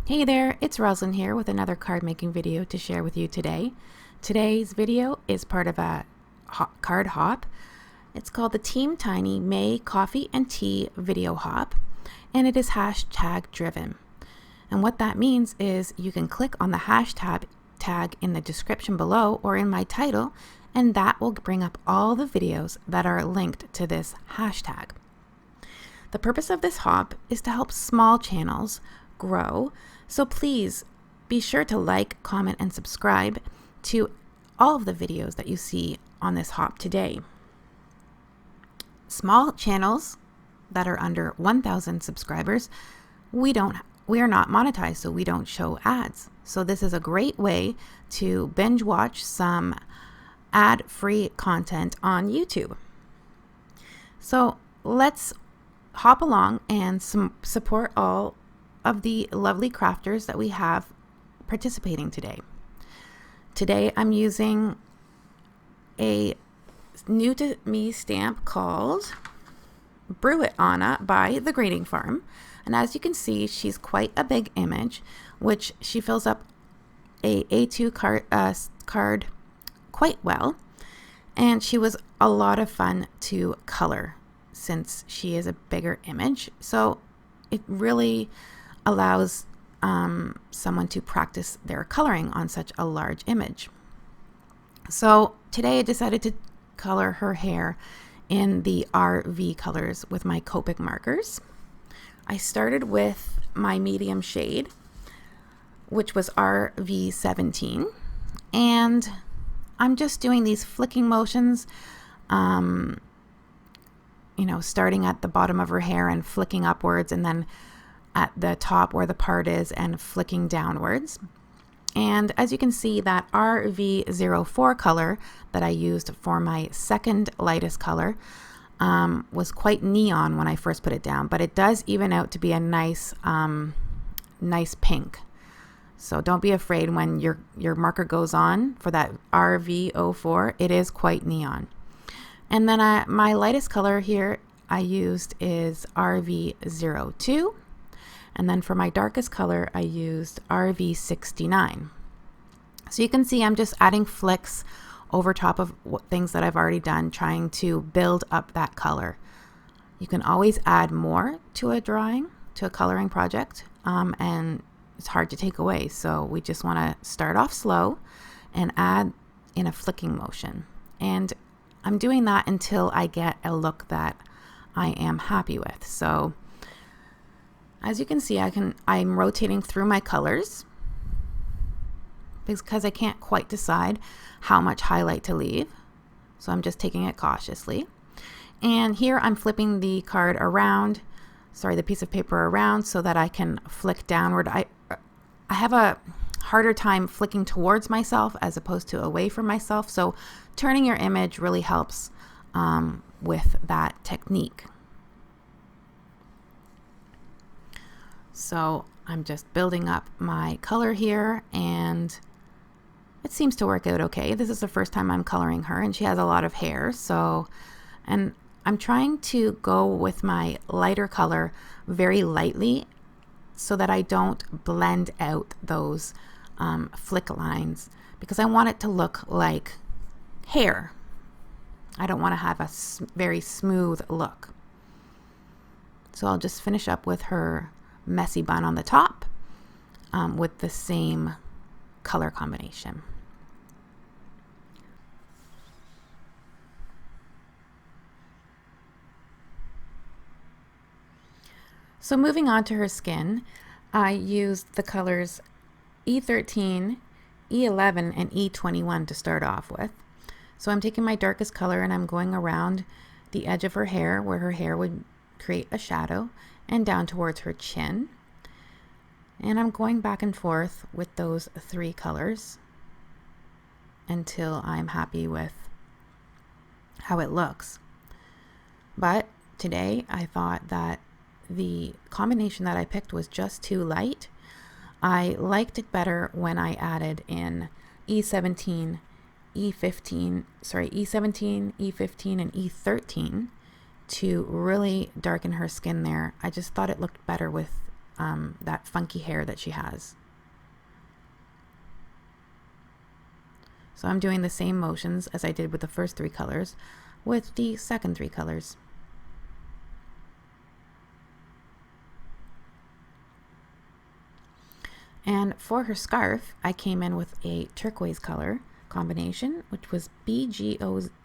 Hey there, it's Rosalind here with another card making video to share with you today. Today's video is part of a card hop. It's called the Team Tiny May Coffee and Tea Video Hop, and it is hashtag driven. And what that means is you can click on the hashtag tag in the description below or in my title, and that will bring up all the videos that are linked to this hashtag. The purpose of this hop is to help small channels grow, so please be sure to like, comment, and subscribe to all of the videos that you see on this hop today. Small channels that are under 1,000 subscribers, we are not monetized, so we don't show ads. So this is a great way to binge watch some ad-free content on YouTube. So let's hop along and support all of the lovely crafters that we have participating today. Today I'm using a new to me stamp called Brew Anya by The Grading Farm. And as you can see, she's quite a big image, which she fills up a A2 card quite well. And she was a lot of fun to color since she is a bigger image. So it really allows someone to practice their coloring on such a large image. So today I decided to color her hair in the RV colors with my Copic markers. I started with my medium shade, which was RV17, and I'm just doing these flicking motions, starting at the bottom of her hair and flicking upwards, and then at the top where the part is and flicking downwards. And as you can see, that RV04 color that I used for my second lightest color was quite neon when I first put it down, but it does even out to be a nice pink. So don't be afraid when your marker goes on for that RV04, it is quite neon. And then my lightest color here I used is RV02. And then for my darkest color, I used RV69. So you can see I'm just adding flicks over top of things that I've already done, trying to build up that color. You can always add more to a drawing, to a coloring project, and it's hard to take away. So we just want to start off slow and add in a flicking motion. And I'm doing that until I get a look that I am happy with. So as you can see, I'm rotating through my colors because I can't quite decide how much highlight to leave. So I'm just taking it cautiously. And here I'm flipping the card around, the piece of paper around so that I can flick downward. I have a harder time flicking towards myself as opposed to away from myself. So turning your image really helps with that technique. So I'm just building up my color here, and it seems to work out okay. This is the first time I'm coloring her, and she has a lot of hair. And I'm trying to go with my lighter color very lightly so that I don't blend out those flick lines, because I want it to look like hair. I don't want to have a very smooth look. So I'll just finish up with her messy bun on the top with the same color combination. So moving on to her skin, I used the colors E13, E11, and E21 to start off with. So I'm taking my darkest color and I'm going around the edge of her hair where her hair would create a shadow, and down towards her chin. And I'm going back and forth with those three colors until I'm happy with how it looks. But today I thought that the combination that I picked was just too light. I liked it better when I added in E17, E15, and E13 to really darken her skin there. I just thought it looked better with that funky hair that she has. So I'm doing the same motions as I did with the first 3 colors with the second 3 colors. And for her scarf, I came in with a turquoise color combination, which was BG09,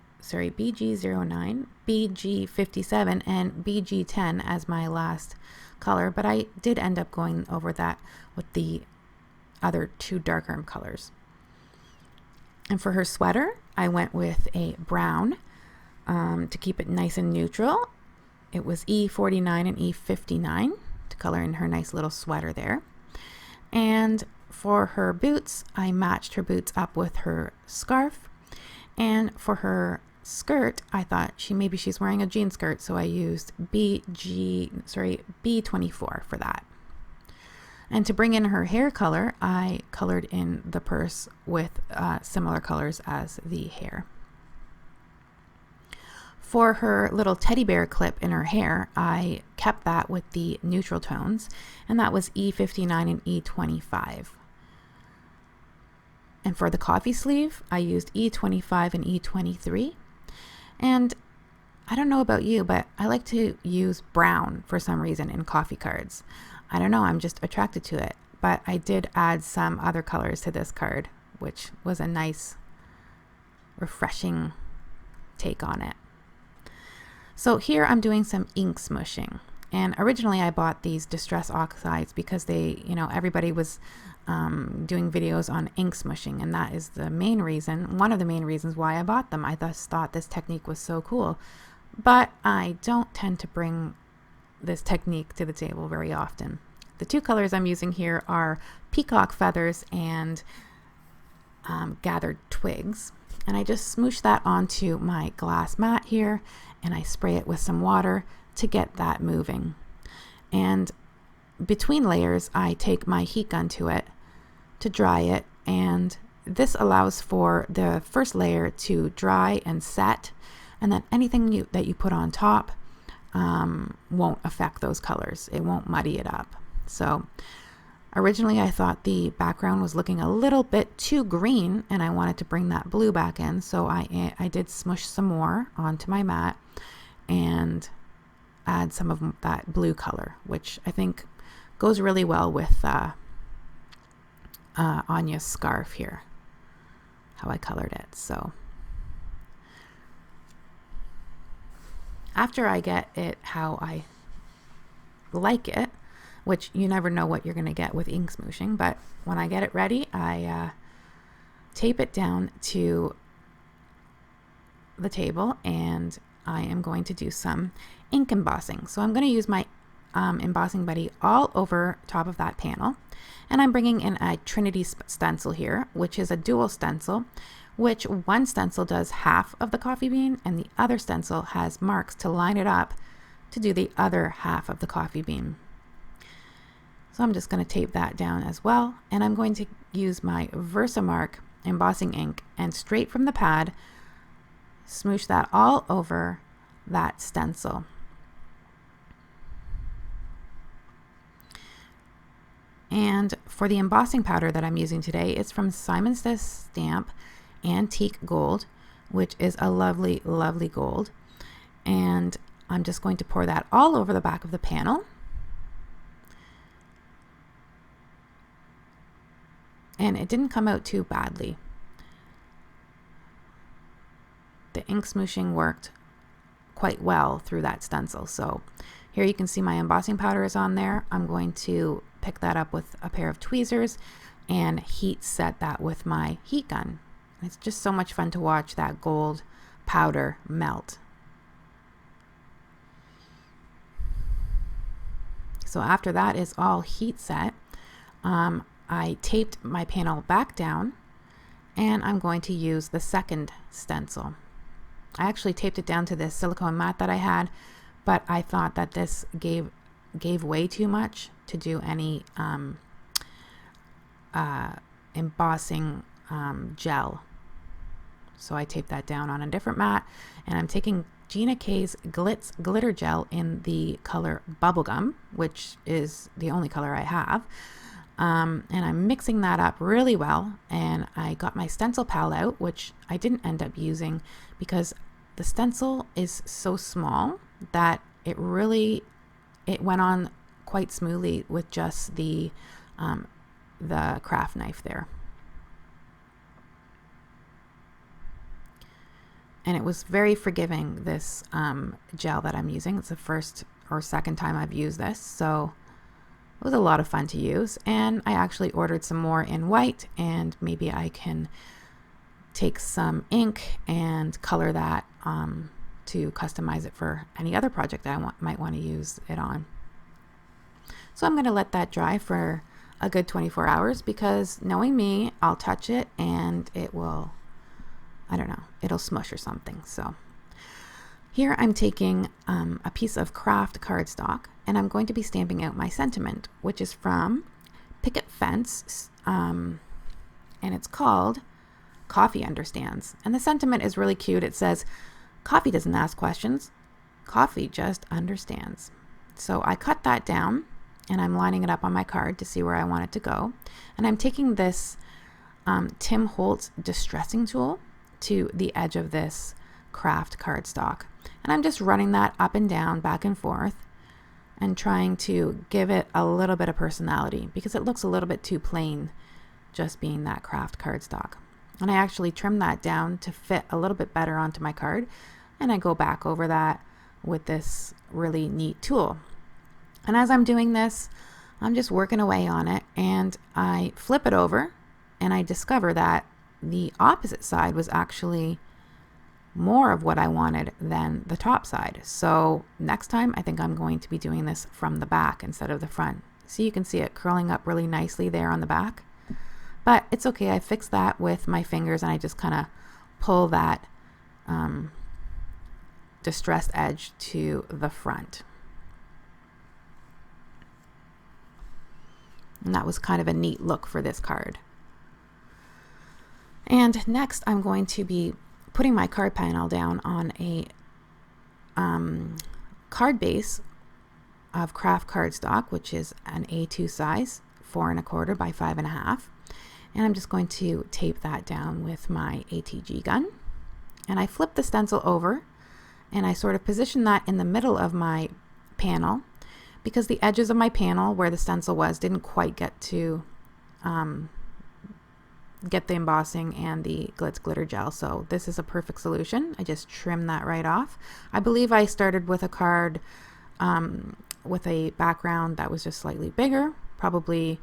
BG57, and BG10 as my last color, but I did end up going over that with the other 2 darker colors. And for her sweater, I went with a brown to keep it nice and neutral. It was E49 and E59 to color in her nice little sweater there. And for her boots, I matched her boots up with her scarf. And for her skirt, I thought maybe she's wearing a jean skirt, so I used B24 for that. And to bring in her hair color, I colored in the purse with similar colors as the hair. For her little teddy bear clip in her hair, I kept that with the neutral tones, and that was E59 and E25. And for the coffee sleeve, I used E25 and E23. And I don't know about you, but I like to use brown for some reason in coffee cards. I don't know, I'm just attracted to it. But I did add some other colors to this card, which was a nice, refreshing take on it. So here I'm doing some ink smooshing. And originally I bought these Distress Oxides because everybody was doing videos on ink smooshing, and that is the main reason, one of the main reasons why I bought them. I just thought this technique was so cool. But I don't tend to bring this technique to the table very often. The 2 colors I'm using here are peacock feathers and gathered twigs. And I just smoosh that onto my glass mat here, and I spray it with some water to get that moving. And between layers, I take my heat gun to it to dry it, and this allows for the first layer to dry and set, and then anything that you put on top won't affect those colors. It won't muddy it up. So originally I thought the background was looking a little bit too green, and I wanted to bring that blue back in, so I did smush some more onto my mat and add some of that blue color, which I think goes really well with Anya's scarf here, how I colored it. So after I get it how I like it, which you never know what you're going to get with ink smooshing, but when I get it ready, I tape it down to the table, and I am going to do some ink embossing. So I'm going to use my embossing buddy all over top of that panel, and I'm bringing in a Trinity stencil here, which is a dual stencil, which one stencil does half of the coffee bean and the other stencil has marks to line it up to do the other half of the coffee bean. So I'm just going to tape that down as well, and I'm going to use my Versamark embossing ink and straight from the pad smoosh that all over that stencil. And for the embossing powder that I'm using today, it's from Simon Says Stamp Antique Gold, which is a lovely, lovely gold. And I'm just going to pour that all over the back of the panel. And it didn't come out too badly. The ink smooshing worked quite well through that stencil. So here you can see my embossing powder is on there. I'm going to pick that up with a pair of tweezers and heat set that with my heat gun. It's just so much fun to watch that gold powder melt. So after that is all heat set, I taped my panel back down, and I'm going to use the second stencil. I actually taped it down to this silicone mat that I had, but I thought that this gave way too much to do any embossing gel. So I taped that down on a different mat, and I'm taking Gina K's Glitz Glitter Gel in the color Bubblegum, which is the only color I have. And I'm mixing that up really well. And I got my stencil pal out, which I didn't end up using because the stencil is so small that it went on quite smoothly with just the craft knife there. And it was very forgiving, this gel that I'm using. It's the first or second time I've used this, so it was a lot of fun to use. And I actually ordered some more in white, and maybe I can take some ink and color that to customize it for any other project that I might want to use it on. So I'm going to let that dry for a good 24 hours because knowing me, I'll touch it and it will, I don't know, it'll smush or something. So here I'm taking a piece of craft cardstock and I'm going to be stamping out my sentiment, which is from Picket Fence, and it's called Coffee Understands. And the sentiment is really cute. It says, "Coffee doesn't ask questions, coffee just understands." So I cut that down and I'm lining it up on my card to see where I want it to go. And I'm taking this Tim Holtz distressing tool to the edge of this craft cardstock. And I'm just running that up and down, back and forth, and trying to give it a little bit of personality because it looks a little bit too plain just being that craft cardstock. And I actually trimmed that down to fit a little bit better onto my card. And I go back over that with this really neat tool. And as I'm doing this, I'm just working away on it and I flip it over and I discover that the opposite side was actually more of what I wanted than the top side. So next time I think I'm going to be doing this from the back instead of the front. So you can see it curling up really nicely there on the back. But it's okay, I fixed that with my fingers and I just kind of pull that distressed edge to the front. And that was kind of a neat look for this card. And next I'm going to be putting my card panel down on a card base of craft cardstock, which is an A2 size, 4 1/4 by 5 1/2. And I'm just going to tape that down with my ATG gun. And I flip the stencil over and I sort of position that in the middle of my panel because the edges of my panel where the stencil was didn't quite get to get the embossing and the glitz glitter gel. So this is a perfect solution. I just trim that right off. I believe I started with a card with a background that was just slightly bigger, probably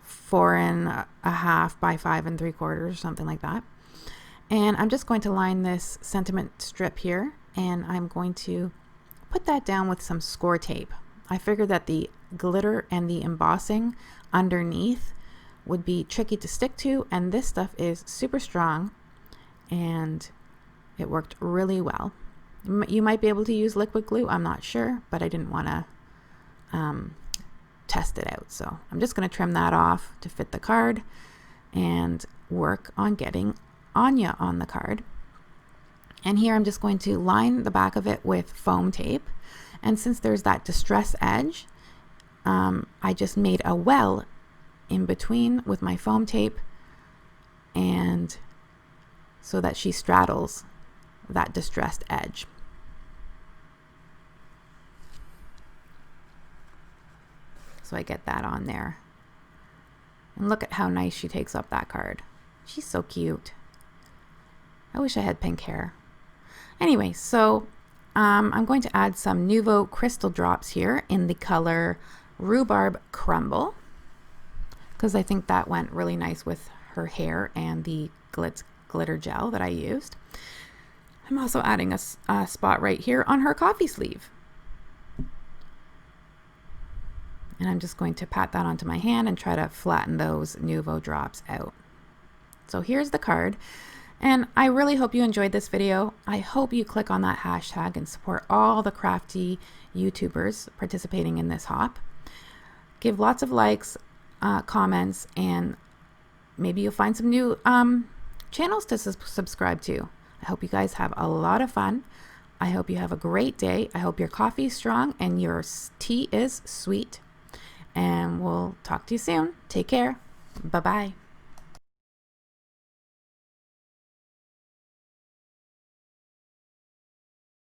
4 1/2 by 5 3/4 or something like that. And I'm just going to line this sentiment strip here and I'm going to put that down with some score tape. I figured that the glitter and the embossing underneath would be tricky to stick to, and this stuff is super strong and it worked really well. You might be able to use liquid glue, I'm not sure, but I didn't want to test it out. So I'm just going to trim that off to fit the card and work on getting Anya on the card. And here I'm just going to line the back of it with foam tape. And since there's that distress edge, I just made a well in between with my foam tape, and so that she straddles that distressed edge. So I get that on there. And look at how nice she takes up that card. She's so cute. I wish I had pink hair. Anyway, so I'm going to add some Nuvo crystal drops here in the color Rhubarb Crumble, because I think that went really nice with her hair and the glitz glitter gel that I used. I'm also adding a spot right here on her coffee sleeve. And I'm just going to pat that onto my hand and try to flatten those Nuvo drops out. So here's the card. And I really hope you enjoyed this video. I hope you click on that hashtag and support all the crafty YouTubers participating in this hop. Give lots of likes, comments, and maybe you'll find some new channels to subscribe to. I hope you guys have a lot of fun. I hope you have a great day. I hope your coffee is strong and your tea is sweet. And we'll talk to you soon. Take care. Bye-bye.